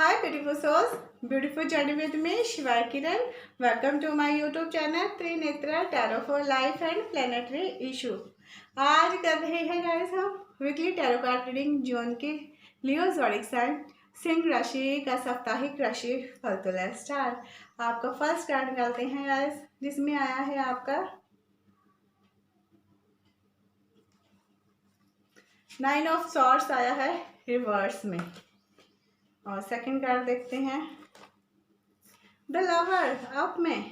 Hi beautiful souls, beautiful journey with me Shiva Kiran. Welcome to my YouTube channel Trinetra tarot for life and planetary issue. आज कर रहे हैं guys हम weekly tarot card reading जून के लियो zodiac sign Singh राशि का साप्ताहिक राशि फल तुला स्टार। आपका फर्स्ट कार्ड निकालते हैं गाइस, जिसमें आया है आपका 9 ऑफ सॉर्ड्स आया है रिवर्स में। और सेकंड कार्ड देखते हैं द लवर अप में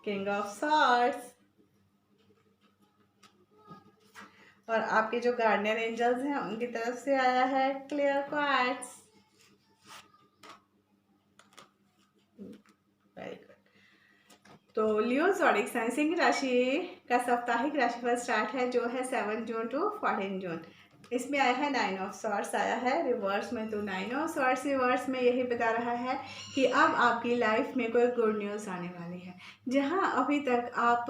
किंग ऑफ सॉर्ड्स। और आपके जो गार्डियन एंजल्स हैं उनकी तरफ से आया है क्लियर क्वार्ट्स। Very good. तो लियो ज़ोडिक साइन सिंह राशि का साप्ताहिक राशिफल स्टार्ट है जो है 7 जून टू 14 जून। इसमें आया है 9 ऑफ सॉर्ड्स आया है रिवर्स में। तो 9 ऑफ सॉर्ड्स रिवर्स में यही बता रहा है कि अब आपकी लाइफ में कोई गुड न्यूज़ आने वाली है। जहां अभी तक आप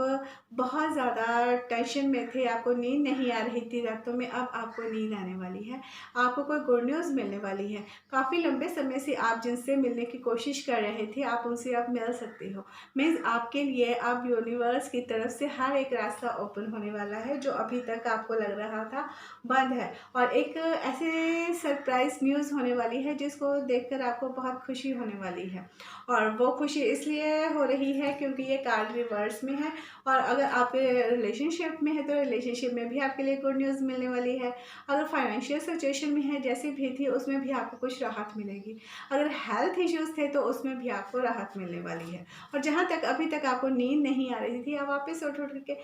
बहुत ज़्यादा टेंशन में थे, आपको नींद नहीं आ रही थी रातों में, अब आपको नींद आने वाली है, आपको कोई गुड न्यूज़ मिलने वाली है। काफ़ी लंबे समय से आप जिनसे मिलने की कोशिश कर रहे थे, आप उनसे अब मिल सकते हो। मीन्स आपके लिए अब यूनिवर्स की तरफ से हर एक रास्ता ओपन होने वाला है जो अभी तक आपको लग रहा था बंद है। और एक ऐसे सरप्राइज न्यूज़ होने वाली है जिसको देखकर आपको बहुत खुशी होने वाली है। और वो खुशी इसलिए हो रही है क्योंकि ये कार्ड रिवर्स में है। और अगर आपके रिलेशनशिप में है तो रिलेशनशिप में भी आपके लिए गुड न्यूज़ मिलने वाली है। अगर फाइनेंशियल सिचुएशन में है जैसी भी थी उसमें भी आपको कुछ राहत मिलेगी। अगर हेल्थ इश्यूज़ थे तो उसमें भी आपको राहत मिलने वाली है। और जहाँ तक अभी तक आपको नींद नहीं आ रही थी, आप वापस उठ उठ के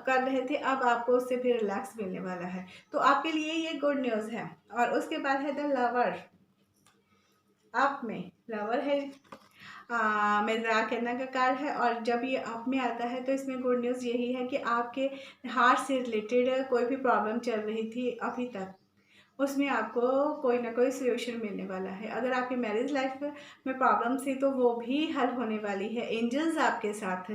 कर रहे थे, अब आपको उससे भी रिलैक्स मिलने वाला है। तो आपके लिए ये गुड न्यूज़ है। और उसके बाद है द लवर। आप में लवर है, मेरा कहना का कार्ड है। और जब ये आप में आता है तो इसमें गुड न्यूज़ यही है कि आपके हार्ट से रिलेटेड कोई भी प्रॉब्लम चल रही थी अभी तक, उसमें आपको कोई ना कोई सोल्यूशन मिलने वाला है। अगर आपकी मैरिज लाइफ में प्रॉब्लम थी तो वो भी हल होने वाली है। एंजल्स आपके साथ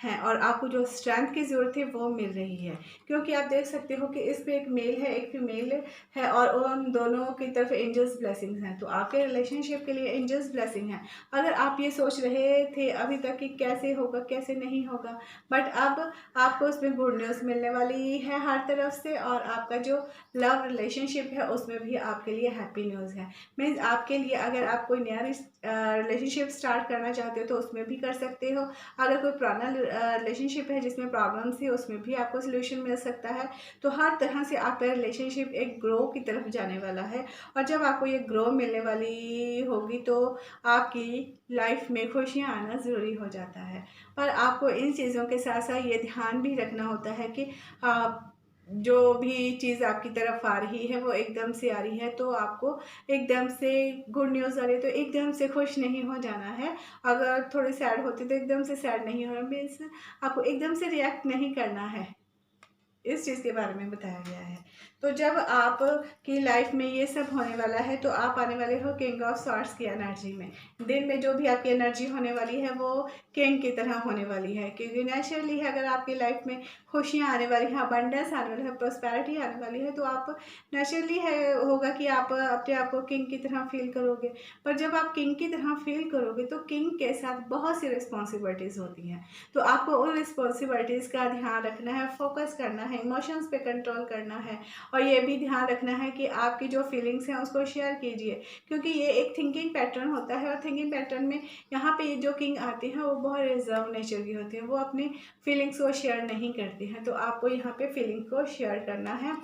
हैं और आपको जो स्ट्रेंथ की ज़रूरत है वो मिल रही है। क्योंकि आप देख सकते हो कि इस पर एक मेल है एक फीमेल है और उन दोनों की तरफ एंजल्स ब्लेसिंग्स हैं। तो आपके रिलेशनशिप के लिए एंजल्स ब्लेसिंग है। अगर आप ये सोच रहे थे अभी तक कि कैसे होगा कैसे नहीं होगा, बट अब आपको उसमें गुड न्यूज़ मिलने वाली है हर तरफ से। और आपका जो लव रिलेशनशिप है उसमें भी आपके लिए हैप्पी न्यूज़ है। मीन्स आपके लिए अगर आप कोई नया रिलेशनशिप स्टार्ट करना चाहते हो तो उसमें भी कर सकते हो। अगर कोई पुराना रिलेशनशिप है जिसमें प्रॉब्लम्स थी उसमें भी आपको सोल्यूशन मिल सकता है। तो हर तरह से आपका रिलेशनशिप एक ग्रो की तरफ जाने वाला है। और जब आपको ये ग्रो मिलने वाली होगी तो आपकी लाइफ में खुशियाँ आना ज़रूरी हो जाता है। पर आपको इन चीज़ों के साथ साथ ये ध्यान भी रखना होता है कि जो भी चीज़ आपकी तरफ आ रही है वो एकदम से आ रही है। तो आपको एकदम से गुड न्यूज़ आ रही है तो एकदम से खुश नहीं हो जाना है। अगर थोड़ी सैड होती तो एकदम से सैड नहीं होना, मीन्स आपको एकदम से रिएक्ट नहीं करना है। इस चीज़ के बारे में बताया गया है। तो जब आप की लाइफ में ये सब होने वाला है तो आप आने वाले हो किंग ऑफ सॉर्ड्स की एनर्जी में। दिन में जो भी आपकी एनर्जी होने वाली है वो किंग की तरह होने वाली है। क्योंकि नेचुरली है अगर आपकी लाइफ में खुशियाँ आने वाली हैं, अबंडेंस आने वाली है, प्रॉस्पेरिटी आने वाली है तो आप नेचुरली है होगा कि आप अपने आप को किंग की तरह फील करोगे। पर जब आप किंग की तरह फील करोगे तो किंग के साथ बहुत सी रिस्पॉन्सिबिलिटीज़ होती हैं। तो आपको उन रिस्पॉन्सिबिलिटीज़ का ध्यान रखना है, फोकस करना है, इमोशंस पे कंट्रोल करना है। और ये भी ध्यान रखना है कि आपकी जो फीलिंग्स हैं उसको शेयर कीजिए। क्योंकि ये एक थिंकिंग पैटर्न होता है और थिंकिंग पैटर्न में यहाँ पे जो किंग आते हैं वो बहुत रिजर्व नेचर की होती हैं, वो अपनी फीलिंग्स को शेयर नहीं करते हैं। तो आपको यहाँ पे फीलिंग को शेयर करना है,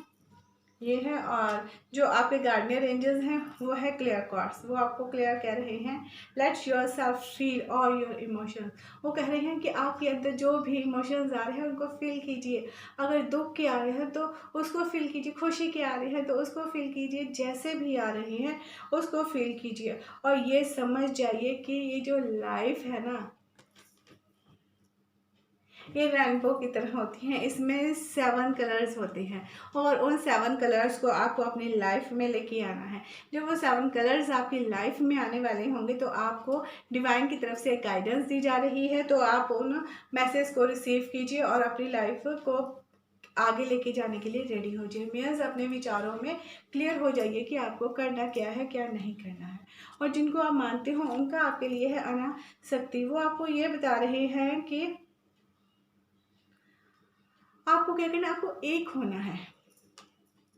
ये है। और जो आपके गार्डियन एंजल्स हैं वो है क्लियर कॉर्ड्स। वो आपको क्लियर कह रहे हैं let your self feel all your emotions. वो कह रहे हैं कि आपके अंदर जो भी इमोशंस आ रहे हैं उनको फील कीजिए। अगर दुख के आ रहे हैं तो उसको फील कीजिए, खुशी के आ रहे हैं तो उसको फील कीजिए, जैसे भी आ रही हैं उसको फील कीजिए। और ये समझ जाइए कि ये जो लाइफ है ना ये रेनबो की तरह होती हैं। इसमें 7 कलर्स होते हैं और उन 7 कलर्स को आपको अपनी लाइफ में लेके आना है। जब वो 7 कलर्स आपकी लाइफ में आने वाले होंगे तो आपको डिवाइन की तरफ से गाइडेंस दी जा रही है। तो आप उन मैसेज को रिसीव कीजिए और अपनी लाइफ को आगे लेके जाने के लिए रेडी हो जाइए। मीन्स अपने विचारों में क्लियर हो जाइए कि आपको करना क्या है, क्या नहीं करना है। और जिनको आप मानते हो उनका आपके लिए है अनासक्ति। वो आपको ये बता रहे हैं कि आपको क्या करना है, आपको एक होना है,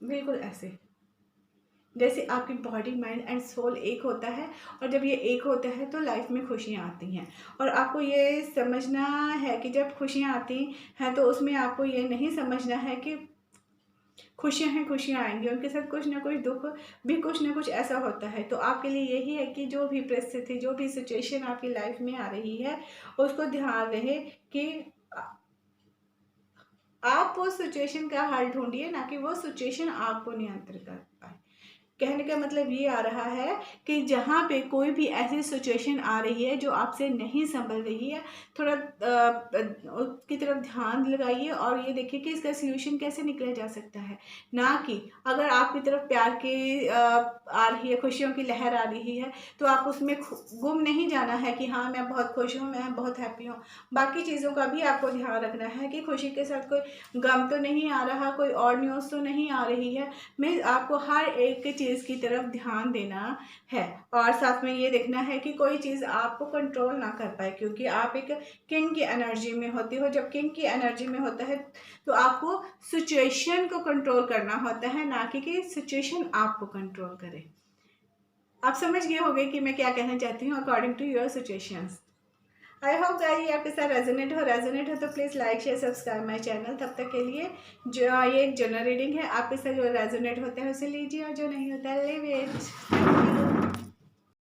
बिल्कुल ऐसे जैसे आपकी बॉडी माइंड एंड सोल एक होता है। और जब ये एक होता है तो लाइफ में खुशियाँ आती हैं। और आपको ये समझना है कि जब खुशियाँ आती हैं तो उसमें आपको ये नहीं समझना है कि खुशियाँ हैं, खुशियाँ आएंगी, उनके साथ कुछ ना कुछ दुख भी कुछ ना कुछ ऐसा होता है। तो आपके लिए यही है कि जो भी परिस्थिति, जो भी सिचुएशन आपकी लाइफ में आ रही है, उसको ध्यान रहे कि आप वो सिचुएशन का हल ढूंढिए, ना कि वो सिचुएशन आपको नियंत्रित कर पाए। कहने का मतलब ये आ रहा है कि जहाँ पे कोई भी ऐसी सिचुएशन आ रही है जो आपसे नहीं संभल रही है, थोड़ा उसकी तरफ ध्यान लगाइए और ये देखिए कि इसका सल्यूशन कैसे निकला जा सकता है। ना कि अगर आपकी तरफ प्यार की आ रही है, खुशियों की लहर आ रही है, तो आप उसमें गुम नहीं जाना है कि हाँ मैं बहुत खुश हूँ, मैं बहुत हैप्पी हूँ। बाकी चीज़ों का भी आपको ध्यान रखना है कि खुशी के साथ कोई गम तो नहीं आ रहा, कोई और न्यूज़ तो नहीं आ रही है। मैं आपको हर एक चीज़ की तरफ ध्यान देना है। और साथ में ये देखना है कि कोई चीज़ आपको कंट्रोल ना कर पाए, क्योंकि आप एक किंग की एनर्जी में होती हो। जब किंग की एनर्जी में होता है तो आपको सिचुएशन को कंट्रोल करना होता है, ना कि सिचुएशन आपको कंट्रोल करे। आप समझ गए होंगे कि मैं क्या कहना चाहती हूँ, according to your situations. I hope guys ये आपके साथ रेजोनेट हो तो please like share subscribe my channel. तब तक के लिए जो ये एक जनरल रीडिंग है, आपके साथ जो रेजोनेट होता है उसे लीजिए और जो नहीं होता है लिव इट।